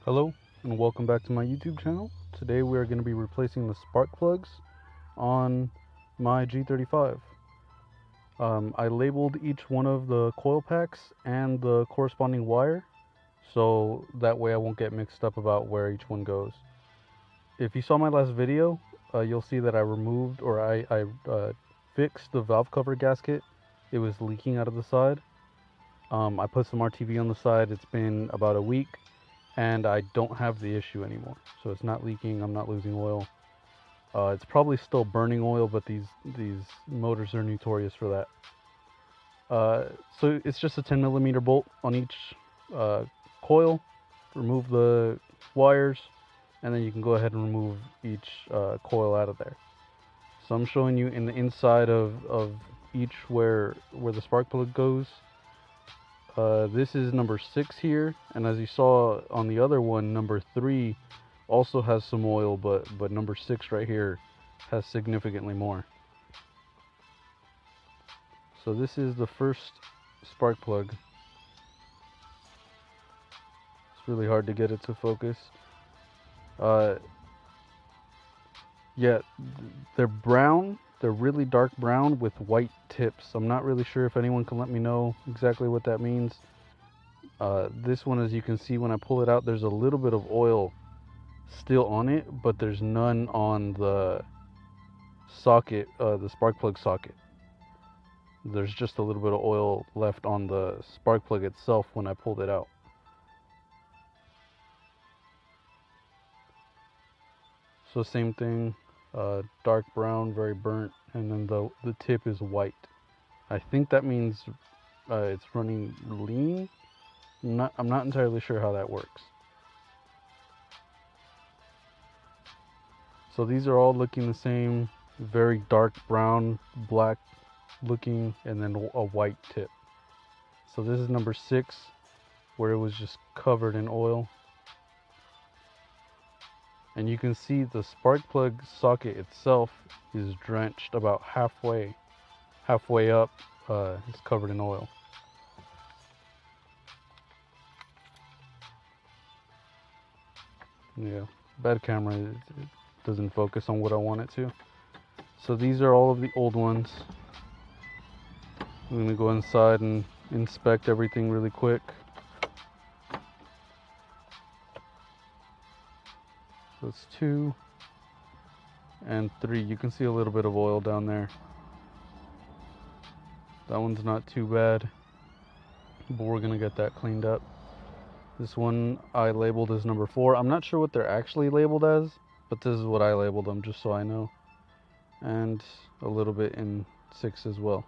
Hello and welcome back to my YouTube channel. Today we are going to be replacing the spark plugs on my G35. I labeled each one of the coil packs and the corresponding wire, so that way I won't get mixed up about where each one goes. If you saw my last video, you'll see that I removed or I fixed the valve cover gasket. It was leaking out of the side. I put some RTV on the side. It's been about a week and I don't have the issue anymore. So it's not leaking, I'm not losing oil. It's probably still burning oil, but these motors are notorious for that. So it's just a 10mm bolt on each coil. Remove the wires, and then you can go ahead and remove each coil out of there. So I'm showing you in the inside of each where the spark plug goes. This is number 6 here, and as you saw on the other one, number 3 also has some oil, but number 6 right here has significantly more. So this is the first spark plug. It's really hard to get it to focus. Yeah, they're brown. They're really dark brown with white tips. I'm not really sure if anyone can let me know exactly what that means. This one, as you can see when I pull it out, there's a little bit of oil still on it, but there's none on the socket, the spark plug socket. There's just a little bit of oil left on the spark plug itself when I pulled it out. So same thing, dark brown, very burnt, and then the tip is white. I think that means it's running lean. I'm not entirely sure how that works. So these are all looking the same, very dark brown, black looking, and then a white tip. So this is number 6, where it was just covered in oil. And you can see the spark plug socket itself is drenched about halfway up. It's covered in oil. Yeah, bad camera, it doesn't focus on what I want it to. So these are all of the old ones. I'm gonna go inside and inspect everything really quick. So it's 2 and 3. You can see a little bit of oil down there. That one's not too bad, but we're gonna get that cleaned up. This one I labeled as number 4. I'm not sure what they're actually labeled as, but this is what I labeled them, just so I know. And a little bit in 6 as well.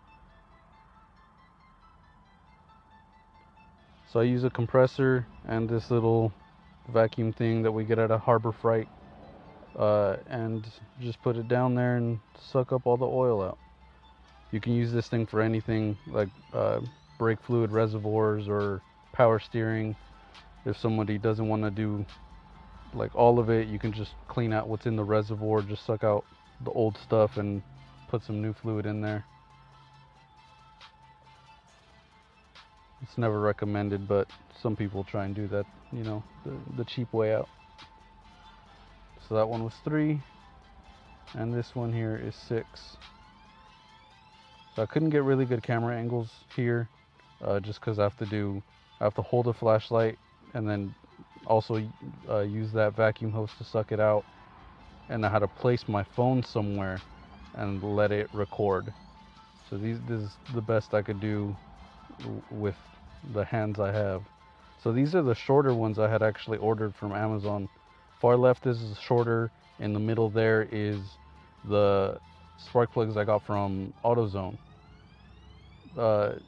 So I use a compressor and this little vacuum thing that we get at a Harbor Freight, and just put it down there and suck up all the oil out. You can use this thing for anything, like brake fluid reservoirs or power steering. If somebody doesn't want to do like all of it, you can just clean out what's in the reservoir, just suck out the old stuff and put some new fluid in there. It's never recommended, but some people try and do that, you know, the cheap way out. So that one was 3, and this one here is 6. So I couldn't get really good camera angles here, just because I have to hold a flashlight and then also use that vacuum hose to suck it out, and I had to place my phone somewhere and let it record. So this is the best I could do with the hands I have. So these are the shorter ones I had actually ordered from Amazon. Far left is shorter, in the middle there is the spark plugs I got from AutoZone.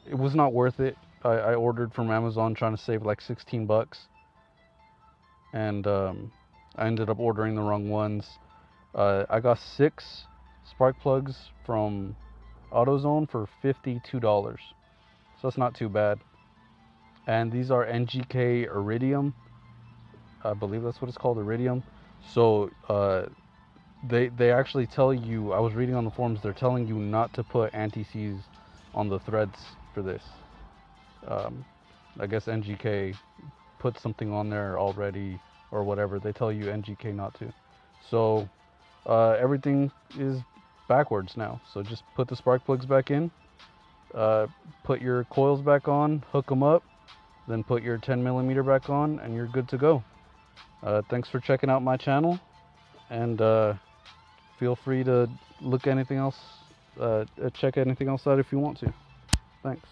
It was not worth it. I ordered from Amazon trying to save like 16 bucks, and I ended up ordering the wrong ones. I got 6 spark plugs from AutoZone for $52, so that's not too bad. And these are NGK Iridium. I believe that's what it's called, Iridium. So they actually tell you, I was reading on the forums, they're telling you not to put anti-seize on the threads for this. I guess NGK put something on there already or whatever. They tell you NGK not to. So everything is backwards now. So just put the spark plugs back in, put your coils back on, hook them up, then put your 10mm back on, and you're good to go. Thanks for checking out my channel, and feel free to look anything else, check anything else out if you want to. Thanks.